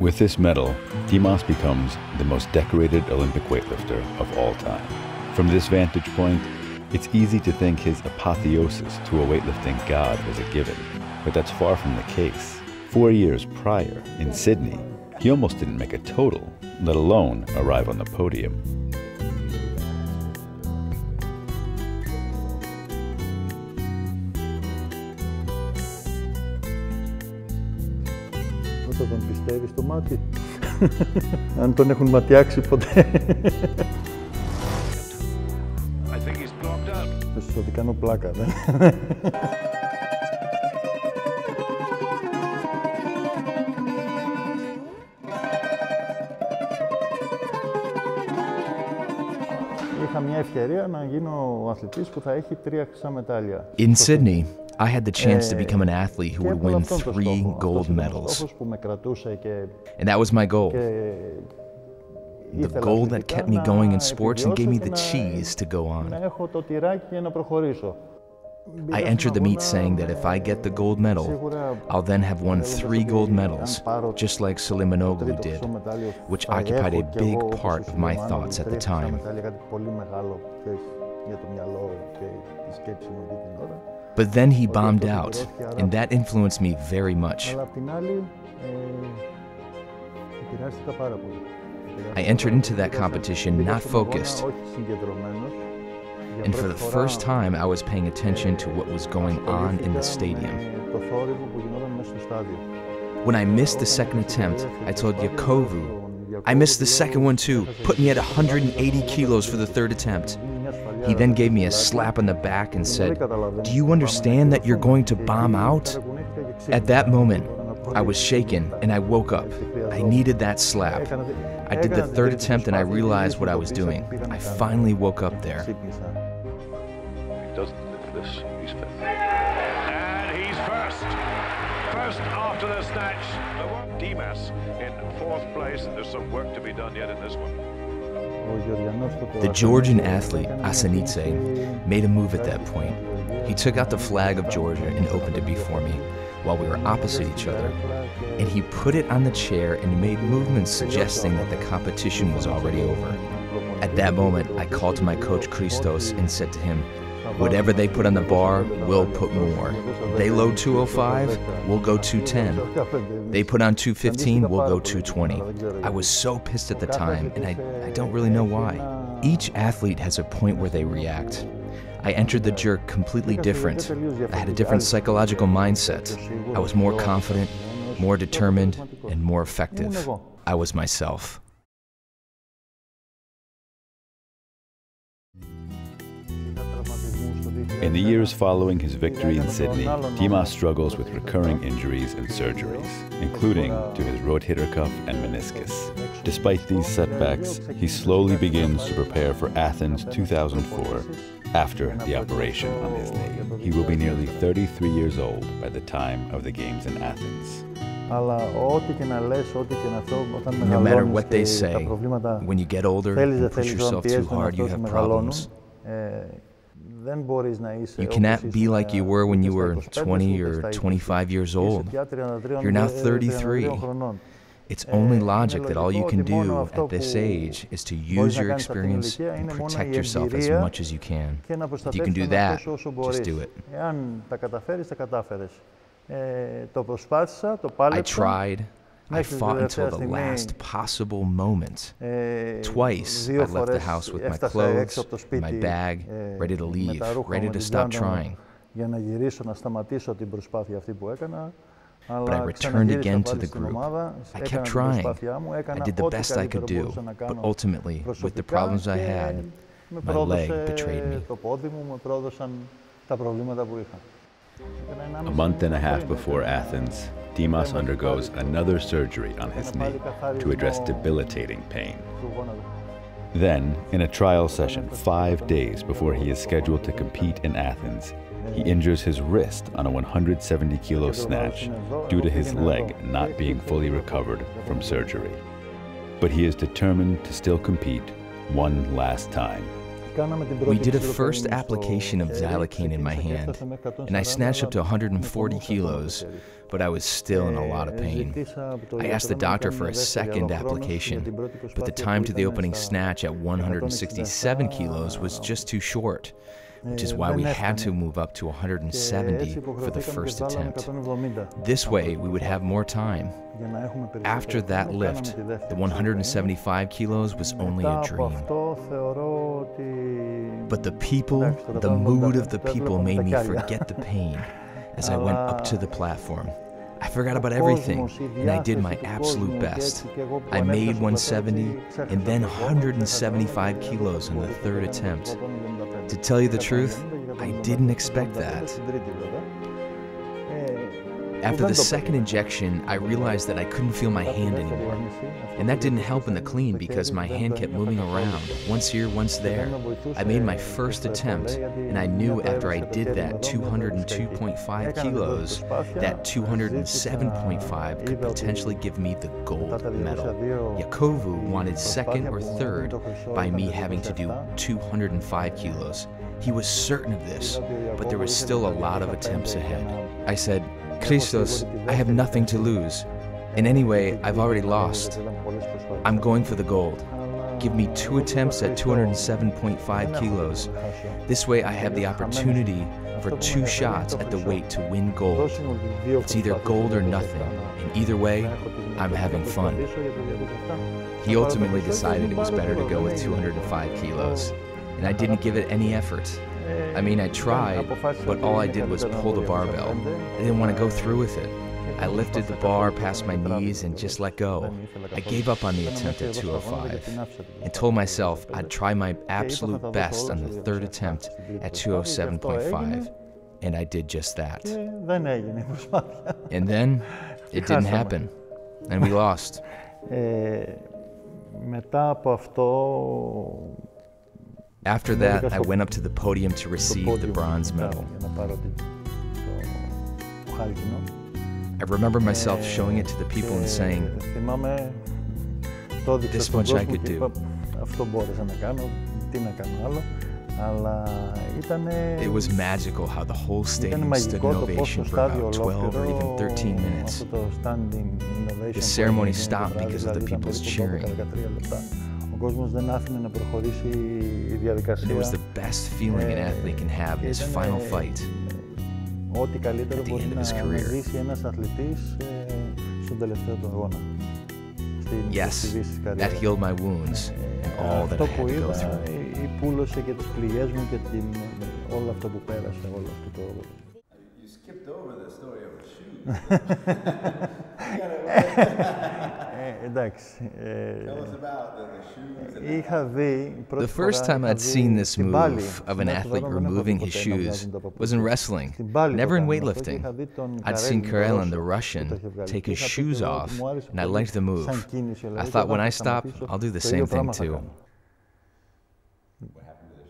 With this medal, Dimas becomes the most decorated Olympic weightlifter of all time. From this vantage point, it's easy to think his apotheosis to a weightlifting god was a given, but that's far from the case. 4 years prior, in Sydney, he almost didn't make a total, let alone arrive on the podium. Όταν τον πιστεύεις στο μάτι, αν τον έχουν ματιάξει ποτέ. Πες ότι κάνω πλάκα, δεν. Είχα μια ευκαιρία να γίνω ο αθλητής που θα έχει 3 χρυσά μετάλλια. In Sydney, I had the chance to become an athlete who would win 3 gold medals. And that was my goal. The goal that kept me going in sports and gave me the cheese to go on. I entered the meet saying that if I get the gold medal, I'll then have won 3 gold medals, just like Selimanoglu did, which occupied a big part of my thoughts at the time. But then he bombed out, and that influenced me very much. I entered into that competition not focused, and for the first time I was paying attention to what was going on in the stadium. When I missed the second attempt, I told Yakovu, "I missed the second one too, put me at 180 kilos for the third attempt." He then gave me a slap on the back and said, "Do you understand that you're going to bomb out?" At that moment, I was shaken and I woke up. I needed that slap. I did the third attempt and I realized what I was doing. I finally woke up there. He doesn't live this, he's fifth. And he's first. First after the snatch. Dimas in 4th place, and there's some work to be done yet in this one. The Georgian athlete, Athens, made a move at that point. He took out the flag of Georgia and opened it before me, while we were opposite each other, and he put it on the chair and made movements suggesting that the competition was already over. At that moment, I called to my coach Christos and said to him, "Whatever they put on the bar, we'll put more. They load 205, we'll go 210. They put on 215, we'll go 220. I was so pissed at the time, and I don't really know why. Each athlete has a point where they react. I entered the jerk completely different. I had a different psychological mindset. I was more confident, more determined, and more effective. I was myself. In the years following his victory in Sydney, Dimas struggles with recurring injuries and surgeries, including to his rotator cuff and meniscus. Despite these setbacks, he slowly begins to prepare for Athens 2004 after the operation on his knee. He will be nearly 33 years old by the time of the Games in Athens. No matter what they say, when you get older and push yourself too hard, you have problems. You cannot be like you were when you were 20 or 25 years old. You're now 33. It's only logic that all you can do at this age is to use your experience and protect yourself as much as you can. If you can do that, just do it. I tried. I fought until the last possible moment. Twice I left the house with my clothes, my bag, ready to leave, ready to stop trying. But I returned again to the group. I kept trying. I did the best I could do, but ultimately, with the problems I had, my leg betrayed me. A month and a half before Athens, Dimas undergoes another surgery on his knee to address debilitating pain. Then, in a trial session 5 days before he is scheduled to compete in Athens, he injures his wrist on a 170-kilo snatch due to his leg not being fully recovered from surgery. But he is determined to still compete one last time. We did a first application of xylocaine in my hand, and I snatched up to 140 kilos, but I was still in a lot of pain. I asked the doctor for a second application, but the time to the opening snatch at 167 kilos was just too short, which is why we had to move up to 170 for the first attempt. This way, we would have more time. After that lift, the 175 kilos was only a dream. But the people, the mood of the people made me forget the pain as I went up to the platform. I forgot about everything, and I did my absolute best. I made 170 and then 175 kilos in the third attempt. To tell you the truth, I didn't expect that. After the second injection, I realized that I couldn't feel my hand anymore. And that didn't help in the clean because my hand kept moving around, once here, once there. I made my first attempt, and I knew after I did that 202.5 kilos, that 207.5 could potentially give me the gold medal. Yakovu wanted second or third by me having to do 205 kilos. He was certain of this, but there was still a lot of attempts ahead. I said, Christos, I have nothing to lose. And anyway, I've already lost. I'm going for the gold. Give me 2 attempts at 207.5 kilos. This way I have the opportunity for 2 shots at the weight to win gold. It's either gold or nothing, and either way, I'm having fun. He ultimately decided it was better to go with 205 kilos, and I didn't give it any effort. I mean, I tried, but all I did was pull the barbell. I didn't want to go through with it. I lifted the bar past my knees and just let go. I gave up on the attempt at 205 and told myself I'd try my absolute best on the third attempt at 207.5, and I did just that. And then it didn't happen, and we lost. After that, I went up to the podium to receive the bronze medal. I remember myself showing it to the people and saying, this much I could do. It was magical how the whole stadium stood in ovation for about 12 or even 13 minutes. The ceremony stopped because of the people's cheering. It was the best feeling an athlete can have in his final fight at the end of his career. Yes, that healed my wounds and all that I had to go through. You skipped over the story of the shoes. Tell us about the shoes. The first time I'd seen this move of an athlete removing his shoes was in wrestling, never in weightlifting. I'd seen Karelin, the Russian, take his shoes off, and I liked the move. I thought when I stop, I'll do the same thing too. What happened to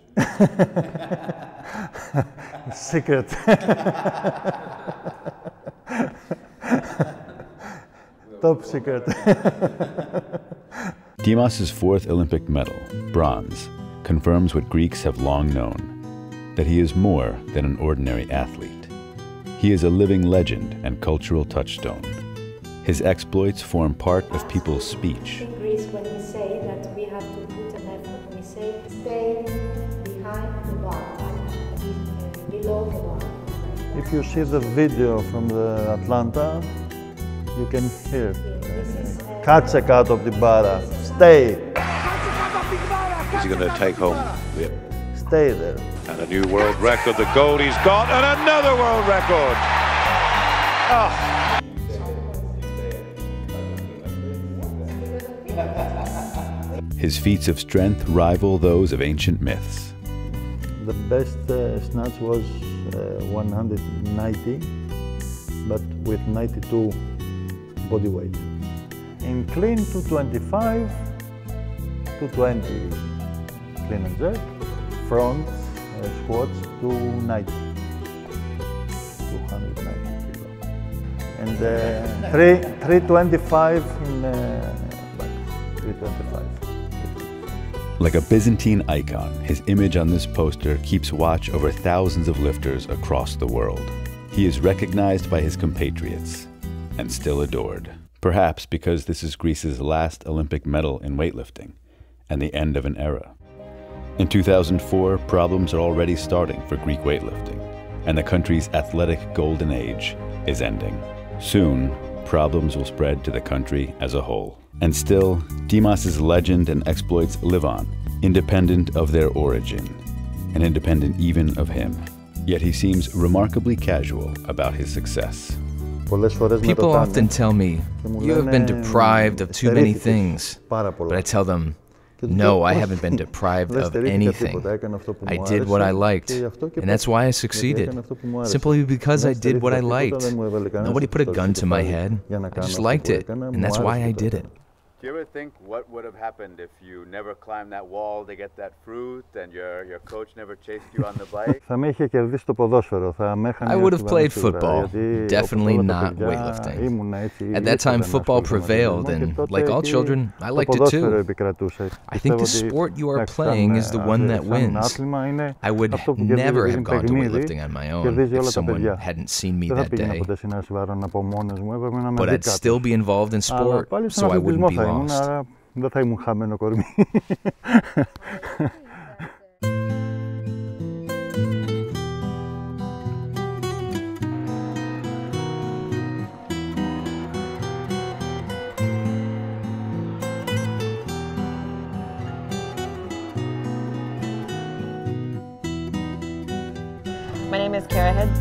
the shoes? Secret. Top secret. Dimas' 4th Olympic medal, bronze, confirms what Greeks have long known, that he is more than an ordinary athlete. He is a living legend and cultural touchstone. His exploits form part of people's speech. In Greece, when we say that we have to put an effort, we say stay behind the bar, below the bar. If you see the video from the Atlanta, you can hear Κάτσε κάτω από την μπάρα. Stay. Is he going to take home the Stay there. and a new world record? The gold he's got, and another world record. Oh. His feats of strength rival those of ancient myths. The best snatch was 190, but with 92 body weight. In clean 225, 220 clean and jerk, front squats 290, 290 kilo. And 325 in back, 325. Like a Byzantine icon, his image on this poster keeps watch over thousands of lifters across the world. He is recognized by his compatriots and still adored. Perhaps because this is Greece's last Olympic medal in weightlifting and the end of an era. In 2004, problems are already starting for Greek weightlifting, and the country's athletic golden age is ending. Soon, problems will spread to the country as a whole. And still, Dimas' legend and exploits live on, independent of their origin, and independent even of him. Yet he seems remarkably casual about his success. People often tell me, you have been deprived of too many things, but I tell them, no, I haven't been deprived of anything. I did what I liked, and that's why I succeeded. Simply because I did what I liked. Nobody put a gun to my head. I just liked it, and that's why I did it. Do you ever think what would have happened if you never climbed that wall to get that fruit and your coach never chased you on the bike? I would have played football, definitely not weightlifting. At that time, football prevailed, and like all children, I liked it too. I think the sport you are playing is the one that wins. I would never have gone to weightlifting on my own if someone hadn't seen me that day. But I'd still be involved in sport, so I wouldn't be lost. Άρα δεν θα ήμουν χαμένο κορμί. My name is Kara Heads.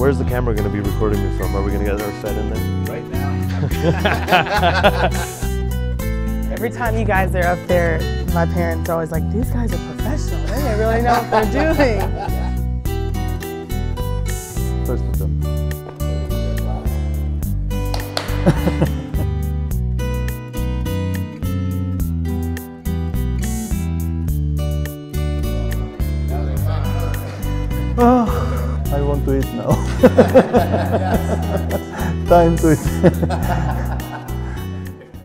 Where's the camera going to be recording me from? Are we going to get our set in there? Right now. Every time you guys are up there, my parents are always like, these guys are professional. They really know what they're doing. First of them. I want to eat now. Time to eat.